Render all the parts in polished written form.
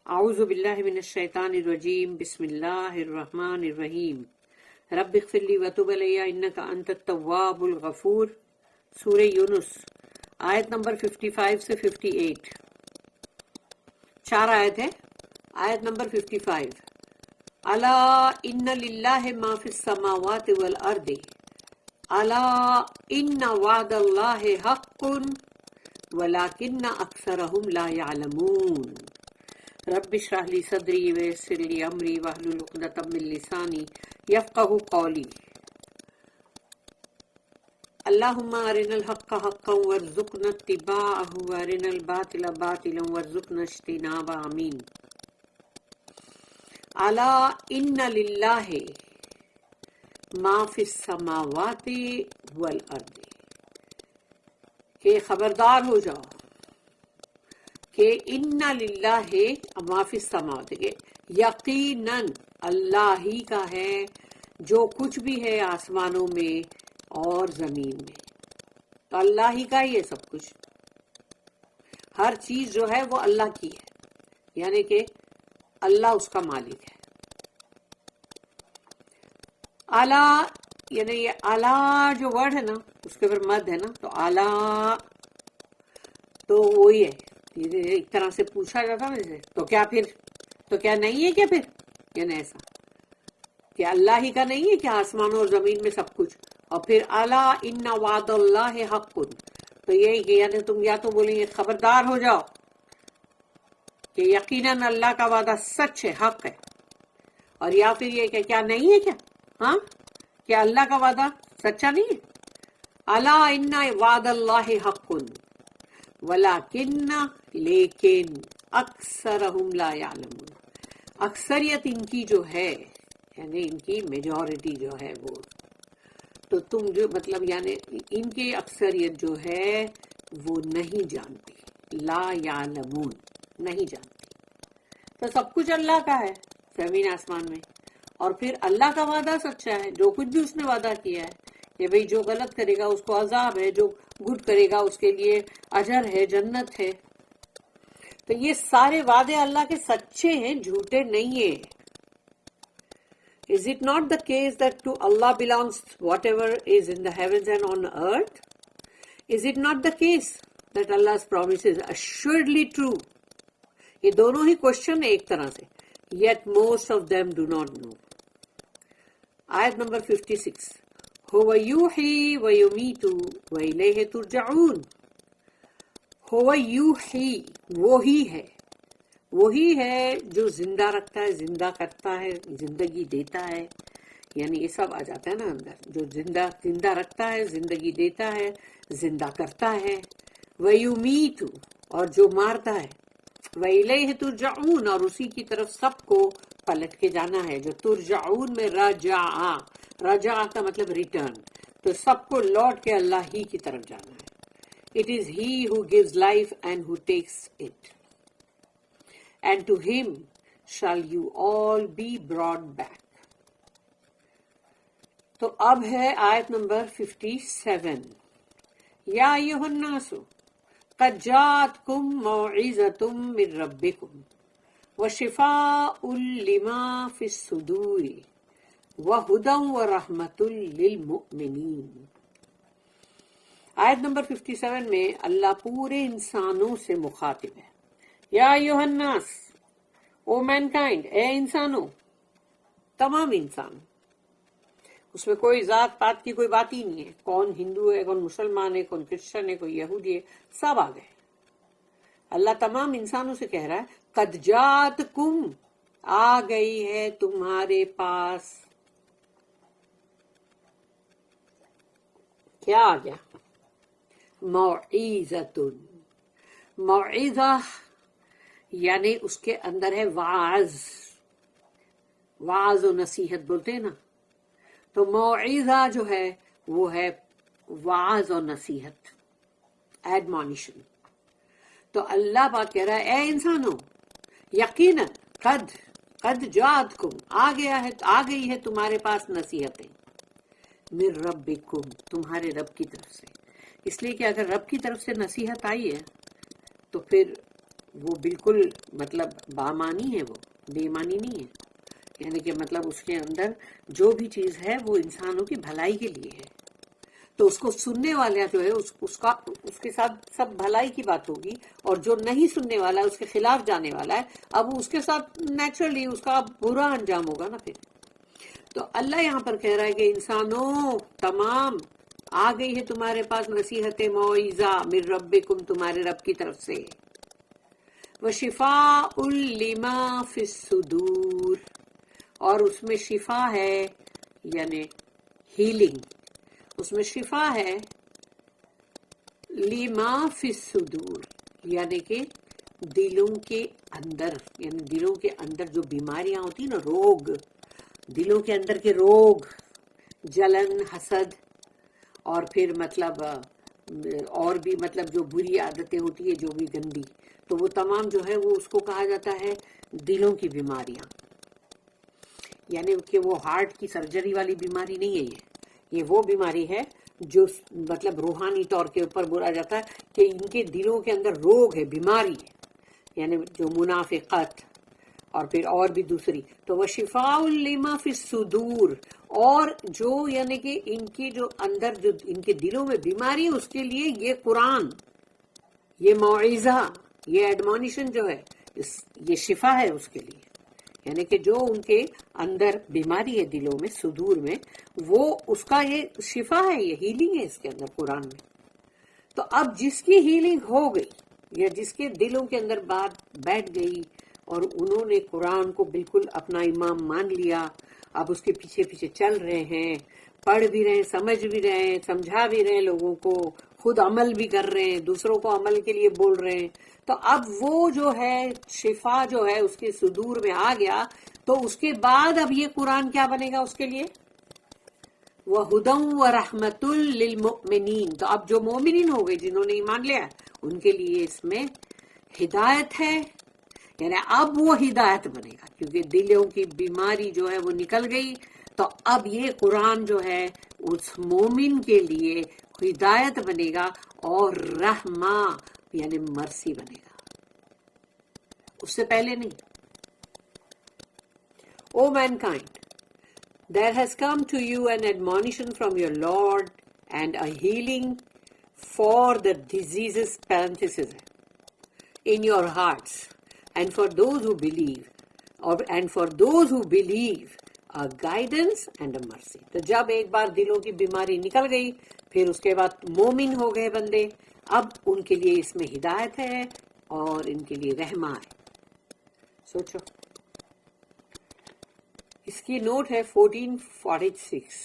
اعوذ باللہ من الشیطان الرجیم بسم اللہ الرحمن الرحیم رب اغفر لی وتب علی انک انت التواب الغفور. سورہ یونس آیت نمبر 55 سے 58. 4 آیت ہے. آیت نمبر 55. الا ان للہ ما فی السماوات والارض الا ان وعد اللہ حق ولکن اکثرهم لا يعلمون. رب اشرح لی صدری ویسر لی امری واحلل عقدۃ من لسانی یفقہوا قولی. اللہم ارنا الحق حقا وارزقنا اتباعہ وارنا الباطل باطلا وارزقنا اجتنابہ. آمین. الا ان للہ ما فی السماوات والارض، کہ خبردار ہو جاؤ کہ ان للہ ما فی السماوات، کہ یقیناً اللہ ہی کا ہے جو کچھ بھی ہے آسمانوں میں اور زمین میں. تو اللہ ہی کا ہی ہے سب کچھ. ہر چیز جو ہے وہ اللہ کی ہے، یعنی کہ اللہ اس کا مالک ہے. اعلیٰ یعنی یہ اعلیٰ جو ورڈ ہے نا اس کے اوپر مد ہے نا، تو اعلیٰ تو وہی ہے. ایک طرح سے پوچھا جاتا نا جیسے تو کیا پھر، تو کیا نہیں ہے کیا پھر، یعنی ایسا کہ اللہ ہی کا نہیں ہے کہ آسمانوں اور زمین میں سب کچھ. اور پھر الا ان وعد اللہ حق، تو یہی کہ یعنی تم یا تو بولیں گے خبردار ہو جاؤ کہ یقیناً اللہ کا وعدہ سچ ہے، حق ہے. اور یا پھر یہ کہ کیا نہیں ہے کیا، ہاں کیا اللہ کا وعدہ سچا نہیں ہے. الا ان وعد اللہ حق ولیکن، لیکن اکثرہم لا یعلمون، اکثریت ان کی جو ہے یعنی ان کی میجورٹی جو ہے وہ، تو تم جو مطلب یعنی ان کی اکثریت جو ہے وہ نہیں جانتی. لا یعلمون، نہیں جانتی. تو سب کچھ اللہ کا ہے زمین آسمان میں. اور پھر اللہ کا وعدہ سچا ہے، جو کچھ بھی اس نے وعدہ کیا ہے کہ بھئی جو غلط کرے گا اس کو عذاب ہے، جو گڈ کرے گا اس کے لیے اجر ہے، جنت ہے. تو یہ سارے وعدے اللہ کے سچے ہیں، جھوٹے نہیں ہیں. Is it not the case that to Allah belongs whatever is in the heavens and on earth? Is it not the case that Allah's promise is assuredly true? یہ دونوں ہی کوشچن ہے ایک طرح سے. Yet most of them do not know. آیت number 56. هو یوحی و یمیت و الیہ ترجعون. هو یوحی، وہی ہے، وہی ہے جو زندہ رکھتا ہے، زندہ کرتا ہے، زندگی دیتا ہے. یعنی یہ سب آ جاتا ہے نا اندر، جو زندہ رکھتا ہے، زندگی دیتا ہے، زندہ کرتا ہے. وَيُمِيتُ، اور جو مارتا ہے. وَإِلَيْهِ تُرْجَعُونَ، اور اسی کی طرف سب کو پلٹ کے جانا ہے. جو ترجعون میں رجع کا مطلب ریٹرن، تو سب کو لوٹ کے اللہ ہی کی طرف جانا ہے. It is he who gives life and who takes it. And to him shall you all be brought back. تو اب ہے آیت نمبر 57. یا ایھا الناس قد جاءتکم موعظۃ من ربکم وشفاء لما فی الصدور وہدی ورحمۃ للمؤمنین. آیت نمبر 57 میں اللہ پورے انسانوں سے مخاطب ہے. یا ایھا الناس، او مین کائنڈ، اے انسانوں، تمام انسان. اس میں کوئی ذات پات کی کوئی بات ہی نہیں ہے. کون ہندو ہے، کون مسلمان ہے، کون کرسچن ہے، کوئی یہودی ہے، سب آ گئے. اللہ تمام انسانوں سے کہہ رہا ہے قد جاءتکم، آ گئی ہے تمہارے پاس. کیا آ گیا؟ موعظۃ. موعظہ یعنی اس کے اندر ہے وعظ، وعظ و نصیحت بولتے ہیں نا. تو موعظہ جو ہے وہ ہے وعظ و نصیحت، ایڈمونیشن. تو اللہ پاک کہہ رہا ہے اے انسانوں، یقیناً قد جاءتکم، آ گئی ہے تمہارے پاس نصیحتیں. من ربکم، تمہارے رب کی طرف سے. اس لیے کہ اگر رب کی طرف سے نصیحت آئی ہے تو پھر وہ بالکل مطلب بامانی ہے، وہ بے معنی نہیں ہے، یعنی کہ مطلب اس کے اندر جو بھی چیز ہے وہ انسانوں کی بھلائی کے لیے ہے. تو اس کو سننے والا جو ہے اس کے ساتھ سب بھلائی کی بات ہوگی، اور جو نہیں سننے والا ہے، اس کے خلاف جانے والا ہے، اب اس کے ساتھ نیچرلی اس کا برا انجام ہوگا نا پھر. تو اللہ یہاں پر کہہ رہا ہے کہ انسانوں تمام آ گئی ہے تمہارے پاس نصیحت موعظہ من ربکم، تمہارے رب کی طرف سے، وشفاء لما فی الصدور، اور اس میں شفا ہے یعنی ہیلنگ، اس میں شفا ہے لما فی الصدور، یعنی کہ دلوں کے اندر، یعنی دلوں کے اندر جو بیماریاں ہوتی ہیں نا، روگ، دلوں کے اندر کے روگ، جلن، حسد، اور پھر مطلب اور بھی مطلب جو بری عادتیں ہوتی ہے جو بھی گندی، تو وہ تمام جو ہے وہ اس کو کہا جاتا ہے دلوں کی بیماریاں. یعنی کہ وہ ہارٹ کی سرجری والی بیماری نہیں ہے، یہ وہ بیماری ہے جو مطلب روحانی طور کے اوپر بولا جاتا ہے کہ ان کے دلوں کے اندر روگ ہے، بیماری ہے، یعنی جو منافقت اور پھر اور بھی دوسری. تو وہ شفاء لما فی الصدور، اور جو یعنی کہ ان کی جو اندر جو ان کے دلوں میں بیماری ہے، اس کے لیے یہ قرآن، یہ موعظہ، یہ ایڈمونیشن جو ہے یہ شفا ہے اس کے لیے. یعنی کہ جو ان کے اندر بیماری ہے دلوں میں، صدور میں، وہ اس کا یہ شفا ہے، یہ ہیلنگ ہے اس کے اندر قرآن میں. تو اب جس کی ہیلنگ ہو گئی یا جس کے دلوں کے اندر بات بیٹھ گئی اور انہوں نے قرآن کو بالکل اپنا امام مان لیا، اب اس کے پیچھے پیچھے چل رہے ہیں، پڑھ بھی رہے ہیں، سمجھ بھی رہے ہیں، سمجھا بھی رہے ہیں لوگوں کو، خود عمل بھی کر رہے ہیں، دوسروں کو عمل کے لیے بول رہے ہیں، تو اب وہ جو ہے شفا جو ہے اس کے صدور میں آ گیا. تو اس کے بعد اب یہ قرآن کیا بنے گا اس کے لیے؟ وَهُدًى وَرَحْمَةٌ لِّلْمُؤْمِنِينَ. تو اب جو مومنین ہو گئے، جنہوں نے ایمان لیا، ان کے لیے اس میں ہدایت ہے، یعنی اب وہ ہدایت بنے گا کیونکہ دلوں کی بیماری جو ہے وہ نکل گئی. تو اب یہ قرآن جو ہے اس مومن کے لیے ہدایت بنے گا اور رحمہ یعنی مرسی بنے گا، اس سے پہلے نہیں. O mankind, there has come to you an admonition from your Lord and a healing for the diseases, parenthesis, in your hearts, and for those who believe, and for those who believe, a guidance and a mercy. تو جب ایک بار دلوں کی بیماری نکل گئی، پھر اس کے بعد مومن ہو گئے بندے، اب ان کے لیے اس میں ہدایت ہے اور ان کے لیے رحمہ ہے. سوچو، اس کی نوٹ ہے 1446.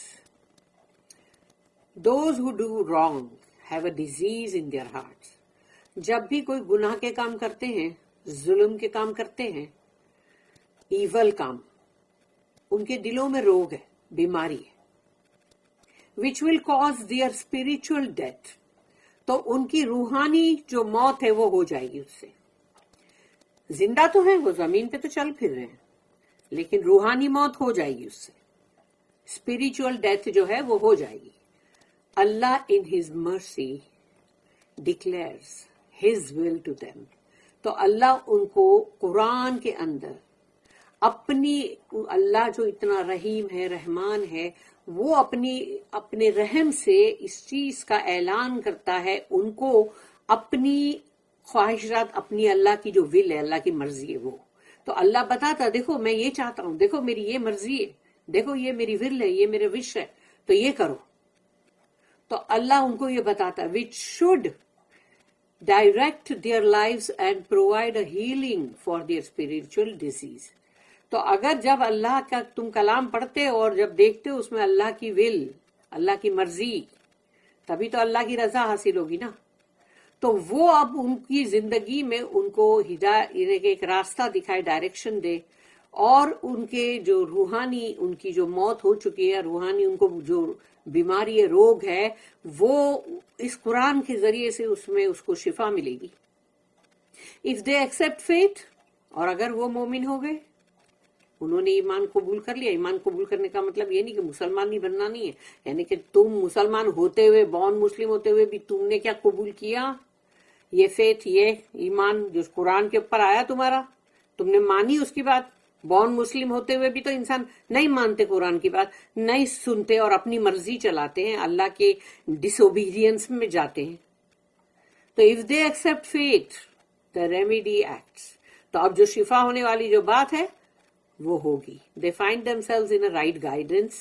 Those who do wrong have a disease in their hearts. جب بھی کوئی گناہ کے کام کرتے ہیں، ظلم کے کام کرتے ہیں، ایول کام، ان کے دلوں میں روگ ہے، بیماری ہے. which will cause their spiritual death. تو ان کی روحانی جو موت ہے وہ ہو جائے گی اس سے. زندہ تو ہیں، وہ زمین پہ تو چل پھر رہے ہیں، لیکن روحانی موت ہو جائے گی اس سے. اسپرچل ڈیتھ جو ہے وہ ہو جائے گی. Allah in his mercy declares his will to them. تو اللہ ان کو قرآن کے اندر اپنی، اللہ جو اتنا رحیم ہے، رحمان ہے، وہ اپنے رحم سے اس چیز کا اعلان کرتا ہے ان کو، اپنی خواہشات، اپنی اللہ کی جو ول ہے، اللہ کی مرضی ہے وہ. تو اللہ بتاتا دیکھو میں یہ چاہتا ہوں، دیکھو میری یہ مرضی ہے، دیکھو یہ میری ول ہے، یہ میرے وش ہے، تو یہ کرو. تو اللہ ان کو یہ بتاتا ہے which should direct their lives and provide a healing for their spiritual disease. تو اگر جب اللہ کا تم کلام پڑھتے اور جب دیکھتے ہو اس میں اللہ کی ول، اللہ کی مرضی، تبھی تو اللہ کی رضا حاصل ہوگی نا. تو وہ اب ان کی زندگی میں ان کو ہدایت، ایک راستہ دکھائے، ڈائریکشن دے، اور ان کے جو روحانی، ان کی جو موت ہو چکی ہے، روحانی ان کو جو بیماری ہے، روگ ہے، وہ اس قرآن کے ذریعے سے اس میں اس کو شفا ملے گی. if they accept faith، اور اگر وہ مومن ہو گئے، انہوں نے ایمان قبول کر لیا. ایمان قبول کرنے کا مطلب یہ نہیں کہ مسلمان نہیں بننا نہیں ہے، یعنی کہ تم مسلمان ہوتے ہوئے، بورن مسلم ہوتے ہوئے بھی تم نے کیا قبول کیا؟ یہ فیتھ، یہ ایمان جو قرآن کے اوپر آیا تمہارا، تم نے مانی اس کی بات. بورن مسلم ہوتے ہوئے بھی تو انسان نہیں مانتے قرآن کی بات، نہیں سنتے اور اپنی مرضی چلاتے ہیں، اللہ کے ڈس اوبیڈینس میں جاتے ہیں. تو if they accept faith the remedy acts. تو اب جو شفا ہونے والی جو بات ہے وہ ہوگی. they find themselves in a right guidance.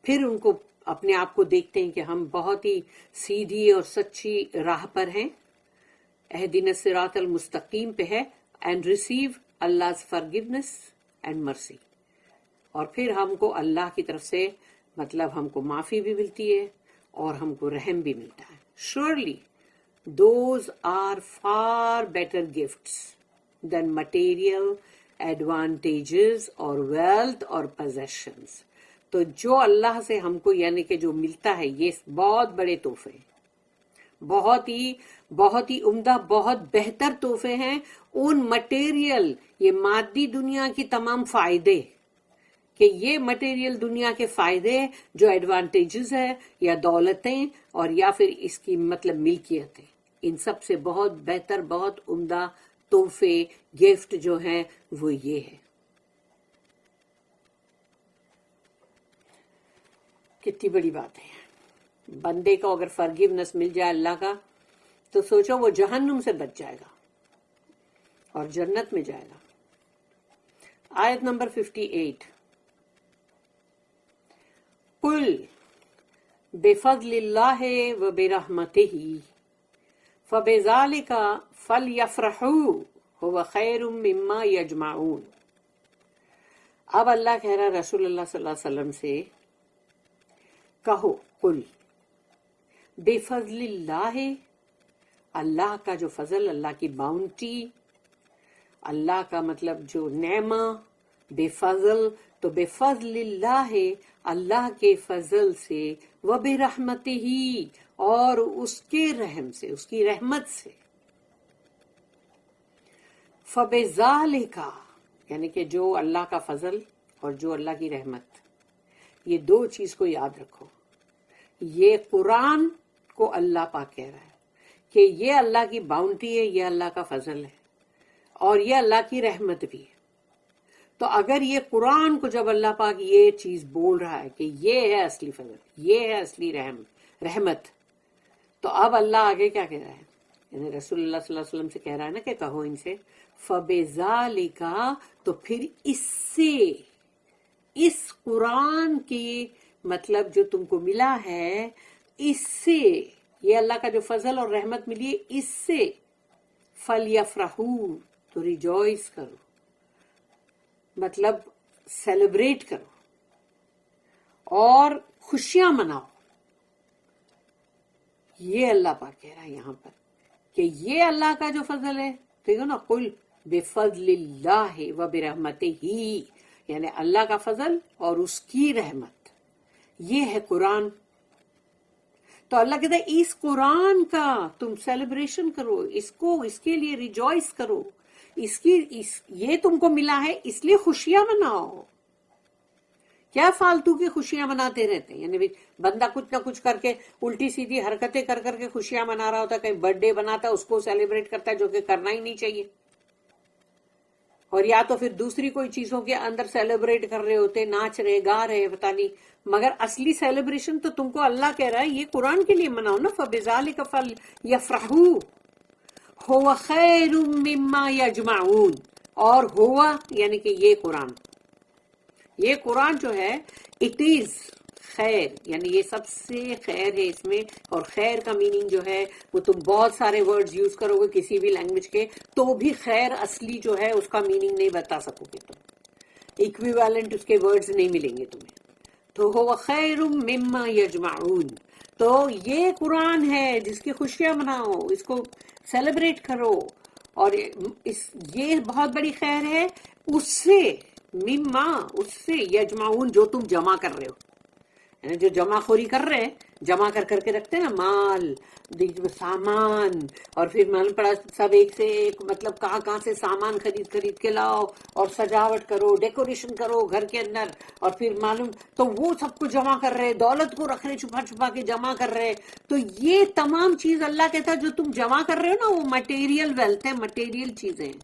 پھر ان کو اپنے آپ کو دیکھتے ہیں کہ ہم بہت ہی سیدھی اور سچی راہ پر ہیں، اہدنا الصراط المستقیم پہ ہے، and receive Allah's forgiveness and mercy. اور پھر ہم کو اللہ کی طرف سے مطلب ہم کو معافی بھی ملتی ہے اور ہم کو رحم بھی ملتا ہے. surely those are far better gifts than material advantages or wealth or possessions. تو جو اللہ سے ہم کو یعنی کہ جو ملتا ہے یہ بہت بڑے تحفے ہیں، بہت ہی عمدہ، بہت بہتر تحفے ہیں ان مٹیریل، یہ مادی دنیا کی تمام فائدے، کہ یہ مٹیریل دنیا کے فائدے جو ایڈوانٹیجز ہے یا دولتیں اور یا پھر اس کی مطلب ملکیتیں، ان سب سے بہت بہتر، بہت عمدہ تحفے، گفٹ جو ہیں وہ یہ ہے. کتنی بڑی بات ہے. بندے کو اگر فرگیونس مل جائے اللہ کا تو سوچو وہ جہنم سے بچ جائے گا اور جنت میں جائے گا. آیت نمبر 58. قل بفضل اللہ وبرحمتہ فبذالک فلیفرحوا هو خیر مما یجمعون. اب اللہ کہہ رہا رسول اللہ صلی اللہ علیہ وسلم سے کہو، قل بفضل اللہ، اللہ کا جو فضل، اللہ کی باؤنٹی، اللہ کا مطلب جو نعمہ، بے فضل، تو بے فضل اللہ، اللہ کے فضل سے، و برحمتہ، اور اس کے رحم سے، اس کی رحمت سے، فبذالک، یعنی کہ جو اللہ کا فضل اور جو اللہ کی رحمت، یہ دو چیز کو یاد رکھو. یہ قرآن کو اللہ پاک کہہ رہا ہے کہ یہ اللہ کی باؤنٹی ہے، یہ اللہ کا فضل ہے اور یہ اللہ کی رحمت بھی ہے. تو اگر یہ قرآن کو جب اللہ پاک یہ چیز بول رہا ہے کہ یہ ہے اصلی فضل، یہ ہے اصلی رحمت، تو اب اللہ آگے کیا کہہ رہا ہے؟ یعنی رسول اللہ صلی اللہ علیہ وسلم سے کہہ رہا ہے نا کہ کہو ان سے فَبِذَالِكَ، تو پھر اس سے، اس قرآن کی مطلب جو تم کو ملا ہے، اس سے، یہ اللہ کا جو فضل اور رحمت ملی ہے، اس سے فَلْيَفْرَحُوا، تو ریجوائز کرو، مطلب سیلیبریٹ کرو اور خوشیاں مناؤ. یہ اللہ پاک کہہ رہا ہے یہاں پر کہ یہ اللہ کا جو فضل ہے، دیکھو نا، قل بفضل اللہ وبرحمتہ، یعنی اللہ کا فضل اور اس کی رحمت، یہ ہے قرآن. تو اللہ کہتا ہے اس قرآن کا تم سیلیبریشن کرو، اس کو، اس کے لیے ریجوائز کرو، یہ تم کو ملا ہے اس لیے خوشیاں مناؤ. کیا فالتو کی خوشیاں مناتے رہتے ہیں؟ یعنی بندہ کچھ نہ کچھ کر کے الٹی سیدھی حرکتیں کر کر کے خوشیاں منا رہا ہوتا ہے، کہیں برتھ ڈے بناتا ہے اس کو سیلیبریٹ کرتا ہے، جو کہ کرنا ہی نہیں چاہیے. اور یا تو پھر دوسری کوئی چیزوں کے اندر سیلیبریٹ کر رہے ہوتے، ناچ رہے، گا رہے، پتہ نہیں. مگر اصلی سیلیبریشن تو تم کو اللہ کہہ رہا ہے یہ قرآن کے لیے مناؤ نا. فَبِذَالِكَ فَلْيَفْرَحُوا هُوَ خَيْرٌ مِّمَّا يَجْمَعُونَ. اور ہوا یعنی کہ یہ قرآن جو ہے، اٹ از خیر، یعنی یہ سب سے خیر ہے اس میں. اور خیر کا میننگ جو ہے وہ تم بہت سارے ورڈز یوز کرو گے کسی بھی لینگویج کے تو بھی خیر اصلی جو ہے اس کا میننگ نہیں بتا سکو گے تم، ایکویویلنٹ اس کے ورڈز نہیں ملیں گے تمہیں. تو هو خیر مما یجمعون، تو یہ قرآن ہے جس کی خوشیاں مناؤ، اس کو سیلیبریٹ کرو، اور یہ بہت بڑی خیر ہے اس سے، مما، اس سے، یجمعون، جو تم جمع کر رہے ہو، یعنی جو جمع خوری کر رہے ہیں، جمع کر کر کے رکھتے ہیں نا مال، سامان، اور پھر معلوم پڑا سب ایک سے ایک مطلب کہاں سے سامان خرید کے لاؤ اور سجاوٹ کرو، ڈیکوریشن کرو گھر کے اندر، اور پھر معلوم تو وہ سب کو جمع کر رہے، دولت کو رکھ رہے، چھپا کے جمع کر رہے. تو یہ تمام چیز اللہ کہتا ہے جو تم جمع کر رہے ہو نا، وہ مٹیریل ویلتھ ہے، مٹیریل چیزیں ہیں.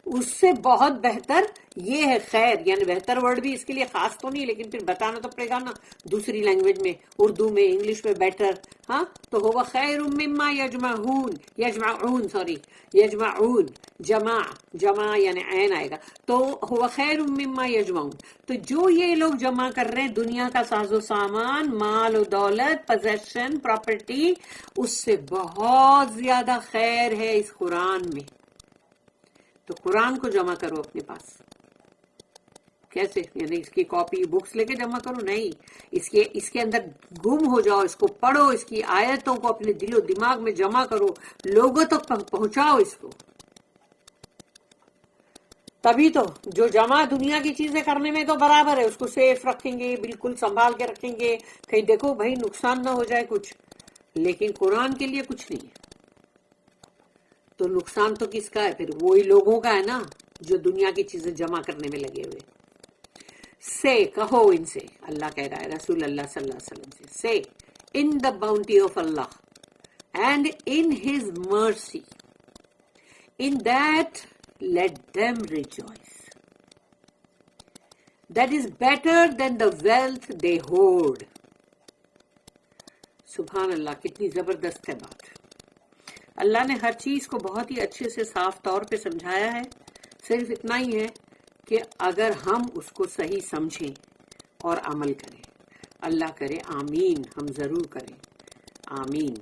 اس سے بہت بہتر یہ ہے خیر. یعنی بہتر ورڈ بھی اس کے لیے خاص تو نہیں، لیکن پھر بتانا تو پڑے گا نا دوسری لینگویج میں، اردو میں، انگلش میں بیٹر. ہاں تو ہوا خیر مما یجمعون جمع یعنی عین آئے گا، تو ہوا خیر مما یجمعون. تو جو یہ لوگ جمع کر رہے ہیں دنیا کا ساز و سامان، مال و دولت، پوزیشن، پراپرٹی، اس سے بہت زیادہ خیر ہے اس قرآن میں. تو قرآن کو جمع کرو اپنے پاس. کیسے؟ یعنی اس کی کاپی بکس لے کے جمع کرو؟ نہیں، اس کے اندر گم ہو جاؤ، اس کو پڑھو، اس کی آیتوں کو اپنے دل و دماغ میں جمع کرو، لوگوں تک پہنچاؤ اس کو. تبھی تو جو جمع دنیا کی چیزیں کرنے میں تو برابر ہے، اس کو سیف رکھیں گے، بالکل سنبھال کے رکھیں گے، کہیں دیکھو بھائی نقصان نہ ہو جائے کچھ. لیکن قرآن کے لیے کچھ نہیں ہے. تو نقصان تو کس کا ہے پھر؟ وہی لوگوں کا ہے نا جو دنیا کی چیزیں جمع کرنے میں لگے ہوئے. سے کہو ان سے، اللہ کہہ رہا ہے رسول اللہ صلی اللہ علیہ وسلم سے in the bounty of Allah and in his mercy in that let them rejoice. That is better than the wealth they hoard. سبحان اللہ، کتنی زبردست ہے بات. اللہ نے ہر چیز کو بہت ہی اچھے سے صاف طور پہ سمجھایا ہے. صرف اتنا ہی ہے کہ اگر ہم اس کو صحیح سمجھیں اور عمل کریں. اللہ کرے آمین، ہم ضرور کریں. آمین.